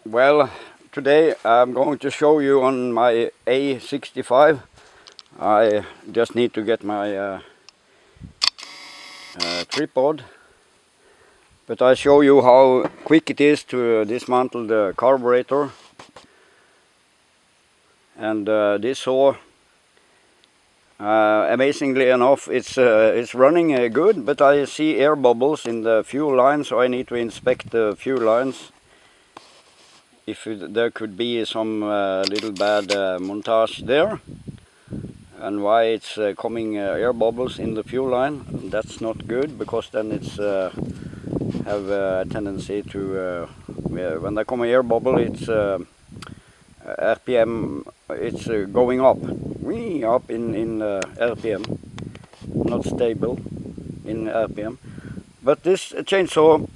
Well, today I'm going to show you on my A-65. I just need to get my tripod, but I show you how quick it is to dismantle the carburetor. And this saw, amazingly enough, it's running good, but I see air bubbles in the fuel line, so I need to inspect the fuel lines. If there could be some little bad montage there, and why it's coming air bubbles in the fuel line. That's not good, because then it's have a tendency to when there come an air bubble, it's RPM, it's going up, way up in RPM, not stable in RPM. But this chainsaw,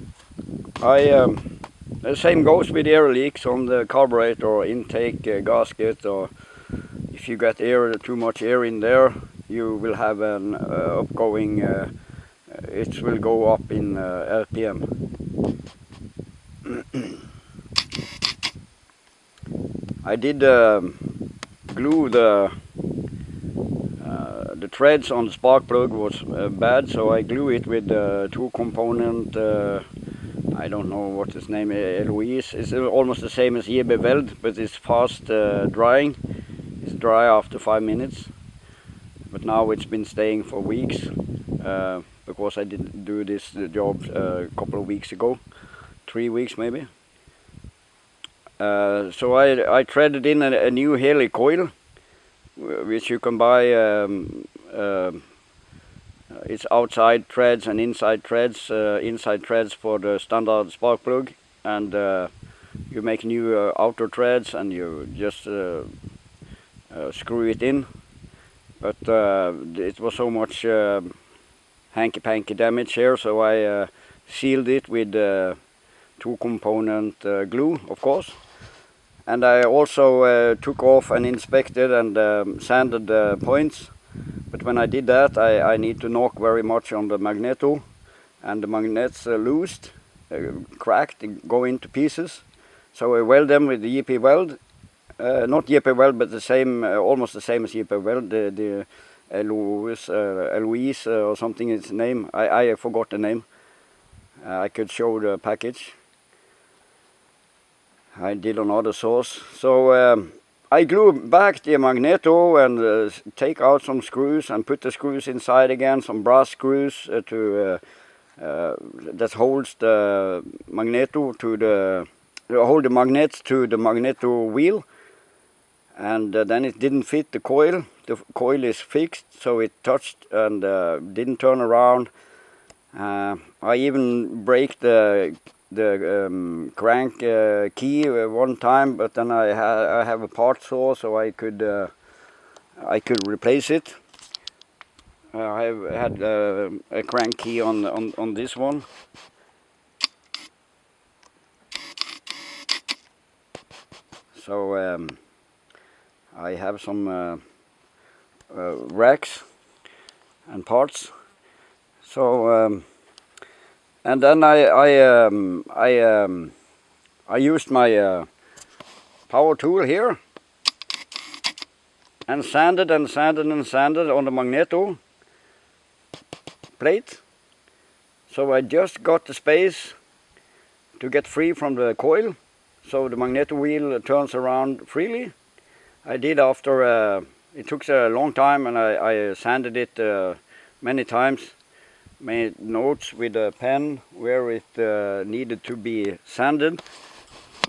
the same goes with air leaks on the carburetor or intake gasket, or if you get too much air in there, you will have an upgoing, it will go up in RPM. I did glue the threads on the spark plug was bad, so I glue it with two component, I don't know what its name is, Eloise. It's almost the same as JB Weld, but it's fast drying. It's dry after 5 minutes, but now it's been staying for weeks, because I didn't do this job a couple of weeks ago, 3 weeks maybe. So I threaded in a new heli coil, which you can buy. It's outside threads and inside threads. Inside threads for the standard spark plug, and you make new outer threads and you just screw it in. But it was so much hanky-panky damage here, so I sealed it with two component glue, of course. And I also took off and inspected and sanded the points. But when I did that, I need to knock very much on the Magneto, and the magnets loosed, cracked, go into pieces. So I weld them with the JP Weld, not JP Weld, but the same, almost the same as JP Weld, the Eloise or something is its name. I forgot the name. I could show the package. I did on other saws. So I glue back the Magneto and take out some screws and put the screws inside again, some brass screws that holds the Magneto to the, hold the magnets to the Magneto wheel. And then it didn't fit the coil. The coil is fixed, so it touched and didn't turn around. I even break the crank key one time, but then I have a part saw, so I could replace it. I have had a crank key on this one. So I have some racks and parts. So and then I used my power tool here and sanded and sanded and sanded on the Magneto plate. So I just got the space to get free from the coil, so the Magneto wheel turns around freely. I did after, it took a long time, and I sanded it many times. Made notes with a pen where it needed to be sanded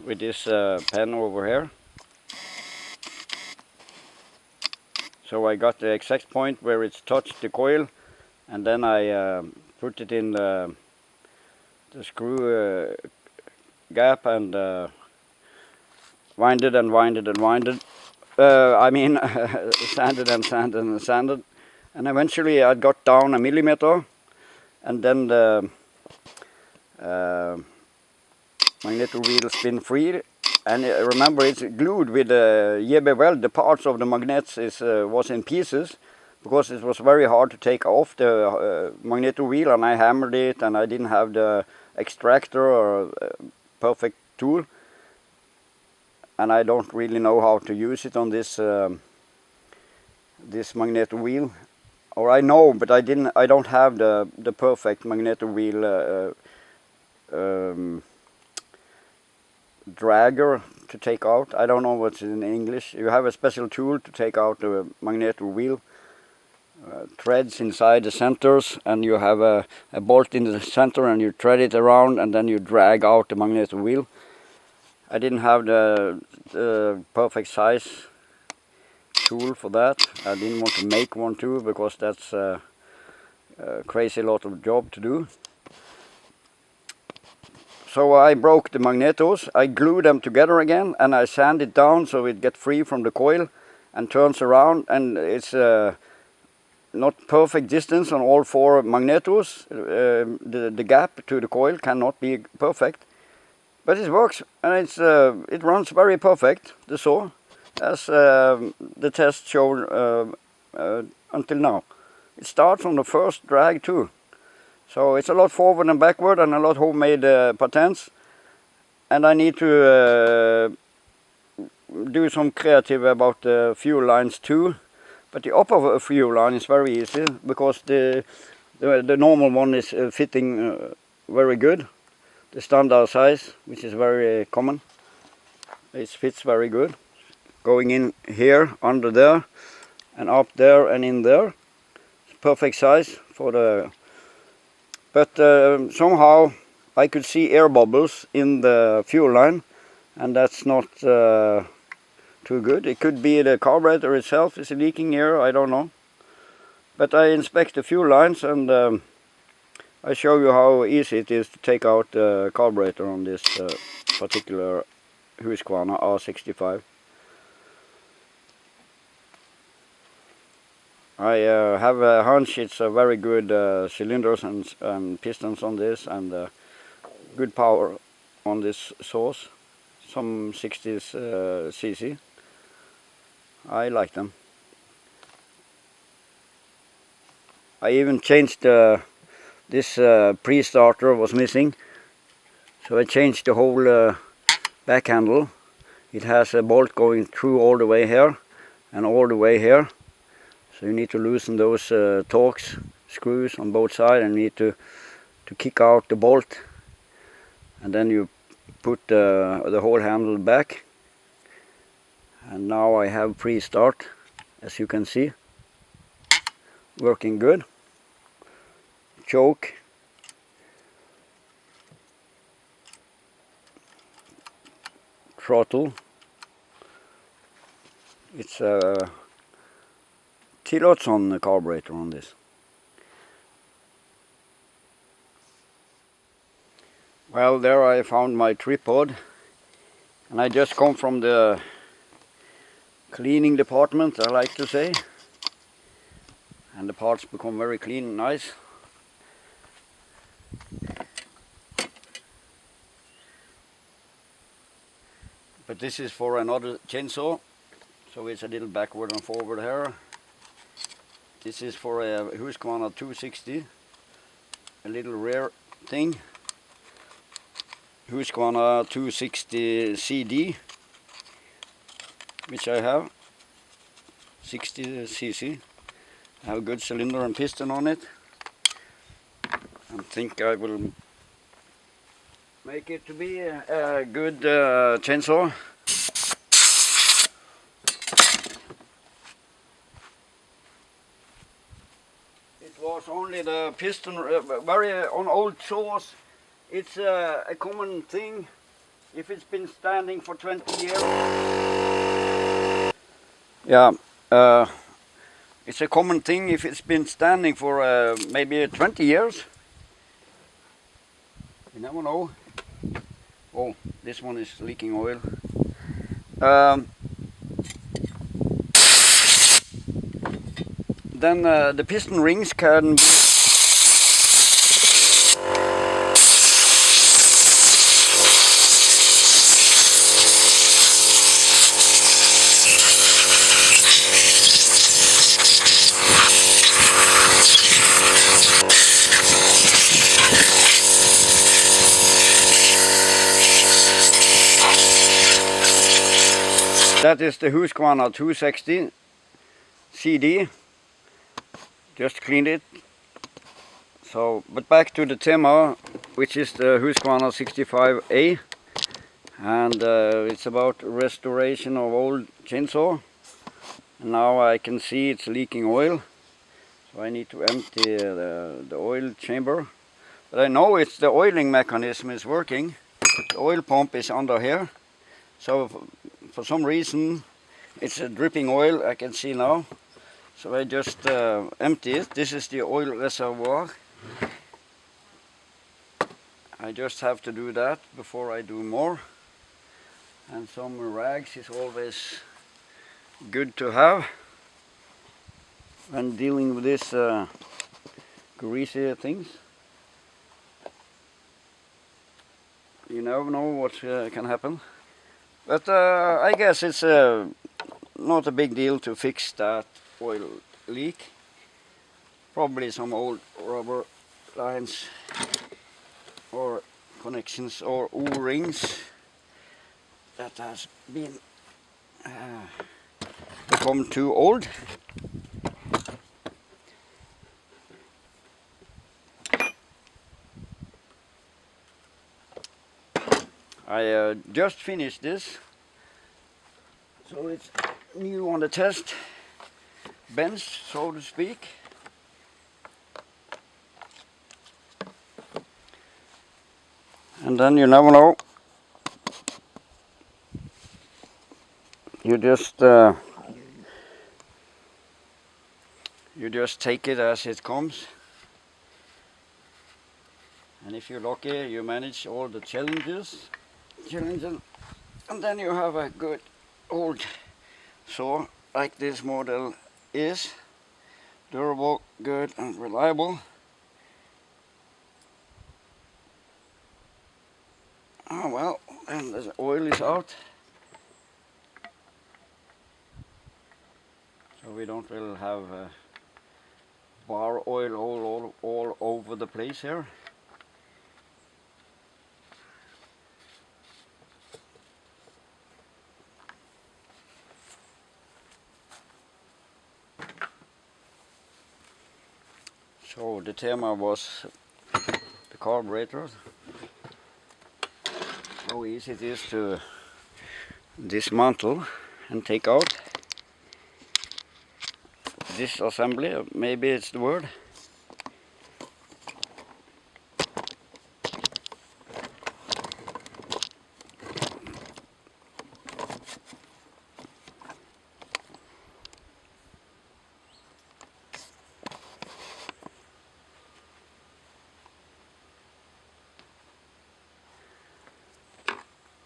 with this pen over here. So I got the exact point where it's touched the coil, and then I put it in the screw gap and winded and winded and winded. I mean sanded and sanded and sanded, and eventually I got down 1 millimeter. And then the Magneto wheel spin free, and remember it's glued with the JB Weld. The parts of the magnets was in pieces, because it was very hard to take off the Magneto wheel, and I hammered it, and I didn't have the extractor or perfect tool. and I don't really know how to use it on this this Magneto wheel. Or I know, but I don't have the perfect Magneto wheel dragger to take out. I don't know what's in English. You have a special tool to take out the Magneto wheel threads inside the centers, and you have a bolt in the center, and you thread it around, and then you drag out the Magneto wheel. I didn't have the perfect size tool for that. I didn't want to make one too, because that's a crazy lot of job to do. So I broke the magnetos, I glued them together again, and I sand it down so it gets free from the coil and turns around, and it's not perfect distance on all 4 magnetos. The gap to the coil cannot be perfect, but it works, and it runs very perfect, the saw, as the test showed until now. It starts on the first drag too. So it's a lot forward and backward, and a lot homemade patents. And I need to do some creative about the fuel lines too. But the upper fuel line is very easy, because the normal one is fitting very good. The standard size, which is very common, it fits very good. Going in here, under there, and up there and in there. It's perfect size for the... But somehow I could see air bubbles in the fuel line, and that's not too good. It could be the carburetor itself is leaking air, I don't know. But I inspect the fuel lines, and I show you how easy it is to take out the carburetor on this particular Husqvarna A-65. I have a hunch it's a very good cylinders and pistons on this, and good power on this source. Some 60s cc. I like them. I even changed this pre-starter was missing, so I changed the whole back handle. It has a bolt going through all the way here and all the way here. So you need to loosen those Torx screws on both sides, and you need to kick out the bolt, and then you put the whole handle back. And now I have pre-start, as you can see, working good. Choke, throttle. It's T-lots on the carburetor on this. Well, there I found my tripod, and I just come from the cleaning department, I like to say, and the parts become very clean and nice. But this is for another chainsaw, so it's a little backward and forward here. This is for a Husqvarna 260, a little rare thing. Husqvarna 260 CD, which I have, 60 cc. I have a good cylinder and piston on it. I think I will make it to be a good chainsaw. It was only the piston, very on old saws. It's a common thing if it's been standing for 20 years. Yeah, it's a common thing if it's been standing for maybe 20 years. You never know. Oh, this one is leaking oil. Then the piston rings can be that is the Husqvarna 260 CD. Just cleaned it. So, but back to the tema, which is the Husqvarna A-65, and it's about restoration of old chainsaw. And now I can see it's leaking oil, so I need to empty the oil chamber. But I know it's the oiling mechanism is working. The oil pump is under here, so for some reason it's a dripping oil, I can see now. So I just empty it. This is the oil reservoir. I just have to do that before I do more. And some rags is always good to have when dealing with this greasy things. You never know what can happen. But I guess it's not a big deal to fix that oil leak. Probably some old rubber lines or connections or O-rings that has been become too old. I just finished this, so it's new on the test bench, so to speak. And then you never know. You just take it as it comes. And if you're lucky, you manage all the challenges, and then you have a good old saw like this model is. Durable, good and reliable. Oh well, and the oil is out. So we don't really have bar oil all over the place here. So the tema was the carburetor. How easy it is to dismantle and take out. Disassembly, maybe it's the word.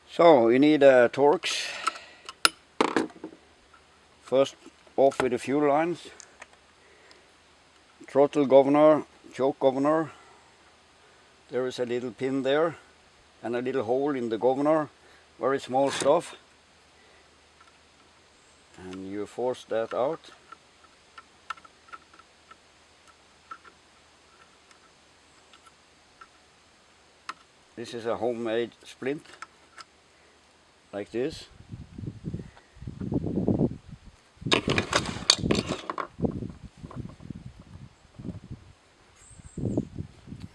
So you need torques. First off with the fuel lines, throttle governor, choke governor. There is a little pin there and a little hole in the governor, very small stuff. And you force that out. This is a homemade splint, like this.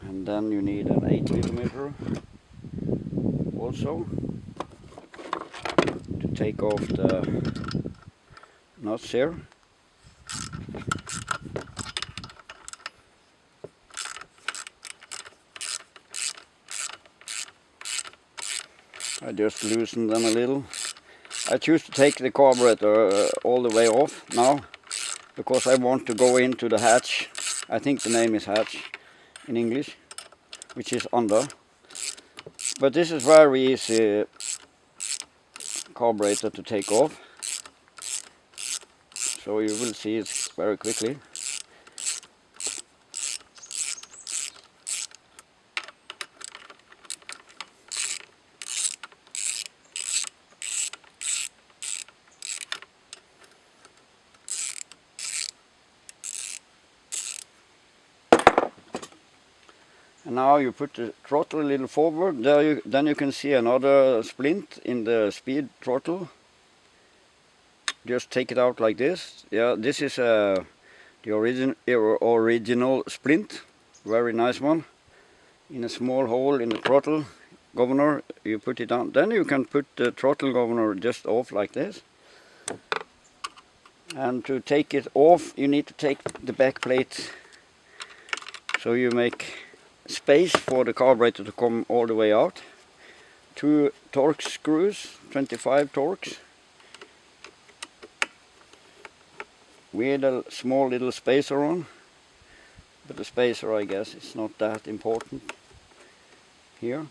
And then you need an 8mm also to take off the nuts here. I just loosen them a little. I choose to take the carburetor all the way off now, because I want to go into the hatch. I think the name is hatch in English, which is under. But this is very easy carburetor to take off. So you will see it very quickly. And now you put the throttle a little forward. Then you can see another splint in the speed throttle. just take it out like this. Yeah, this is the original splint, very nice one. In a small hole in the throttle governor, you put it on. Then you can put the throttle governor just off like this. And to take it off, you need to take the back plate, so you make space for the carburetor to come all the way out. 2 Torx screws, 25 Torx, with a small little spacer on. But the spacer, I guess, is not that important here.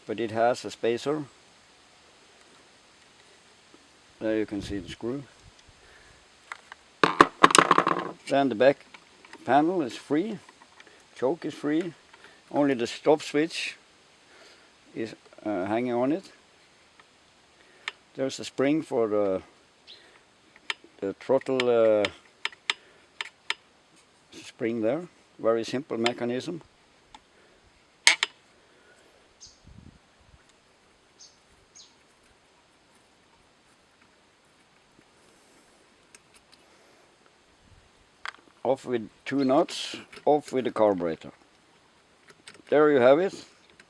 But it has a spacer. There you can see the screw. Then the back panel is free, choke is free. Only the stop switch is hanging on it. There's a spring for the throttle spring there. Very simple mechanism. Off with 2 nuts, off with the carburetor. There you have it.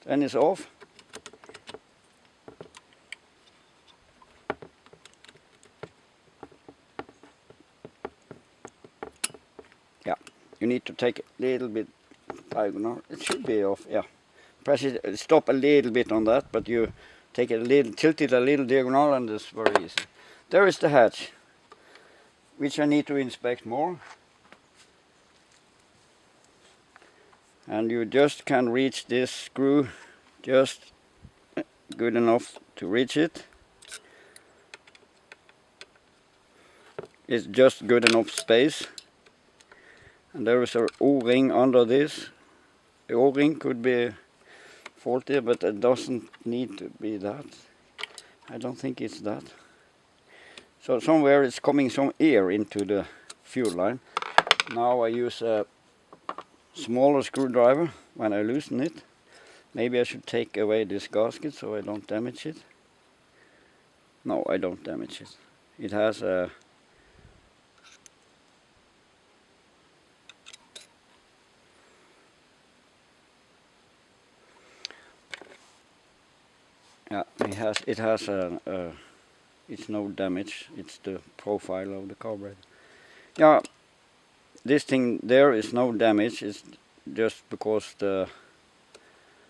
Then it's off. Yeah, you need to take a little bit diagonal. It should be off, yeah. Press it, stop a little bit on that, but you take it a little, tilt it a little diagonal, and it's very easy. There is the hatch, which I need to inspect more. And you just can reach this screw just good enough to reach it. It's just good enough space. And there is an O-ring under this. The O-ring could be faulty, but it doesn't need to be that. I don't think it's that. So somewhere it's coming some air into the fuel line. Now I use a smaller screwdriver when I loosen it. Maybe I should take away this gasket so I don't damage it. No, I don't damage it. It has a yeah, it has a it's no damage. It's the profile of the carburetor. Yeah, this thing there is no damage. It's just because the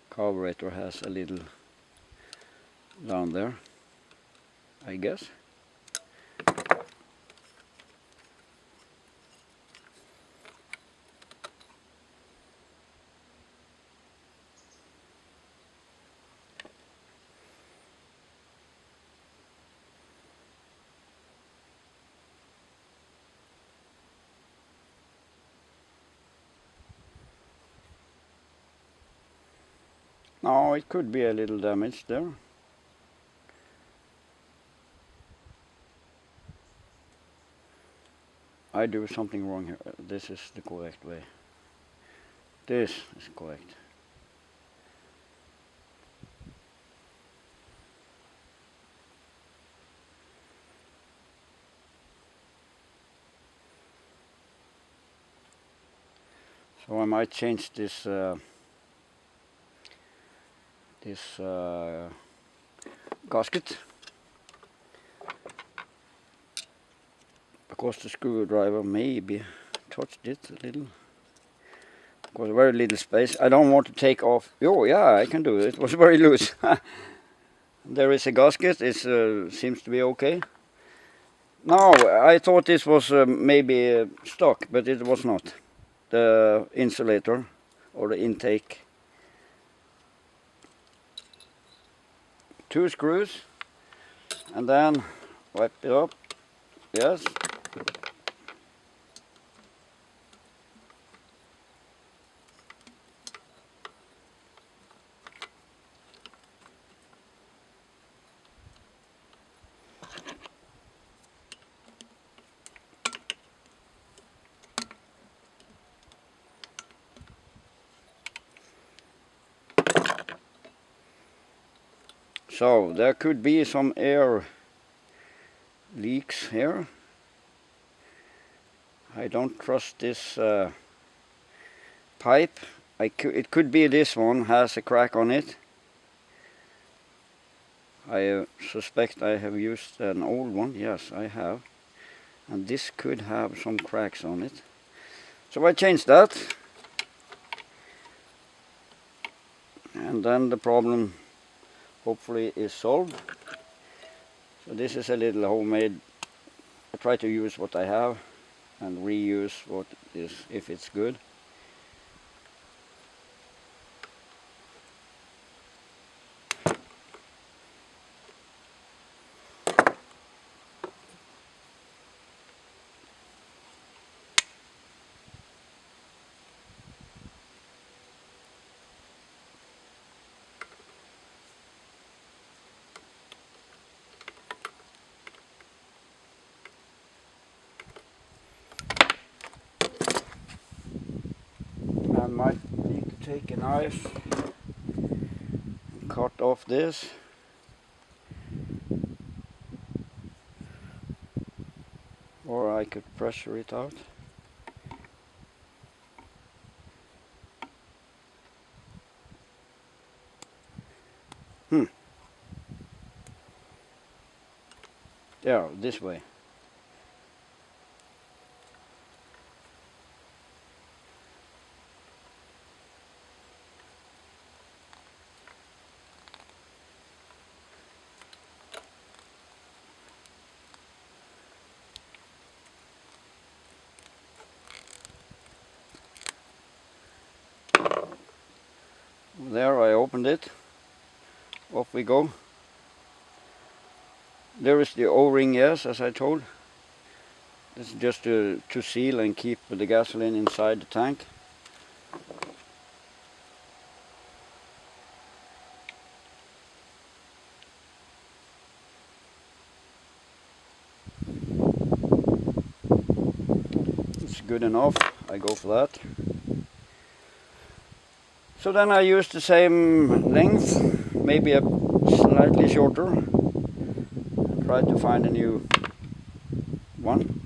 carburetor has a little down there, I guess. No, it could be a little damage there. I do something wrong here. This is the correct way. This is correct. So I might change this gasket, because the screwdriver maybe touched it a little. Because very little space. I don't want to take off. Oh yeah, I can do it. It was very loose. There is a gasket. It seems to be okay. No, I thought this was maybe stock, but it was not. The insulator or the intake. 2 screws, and then wipe it up. Yes. So there could be some air leaks here. I don't trust this pipe. It could be this one has a crack on it. I suspect I have used an old one. Yes, I have. And this could have some cracks on it. So I changed that. And then the problem hopefully is solved. So this is a little homemade. I try to use what I have and reuse what is, if it's good. I might need to take a knife and cut off this. Or I could pressure it out. There, this way. There, I opened it. Off we go. There is the O-ring, yes, as I told. This is just to seal and keep the gasoline inside the tank. It's good enough, I go for that. So then I use the same length, maybe a slightly shorter. Try to find a new one.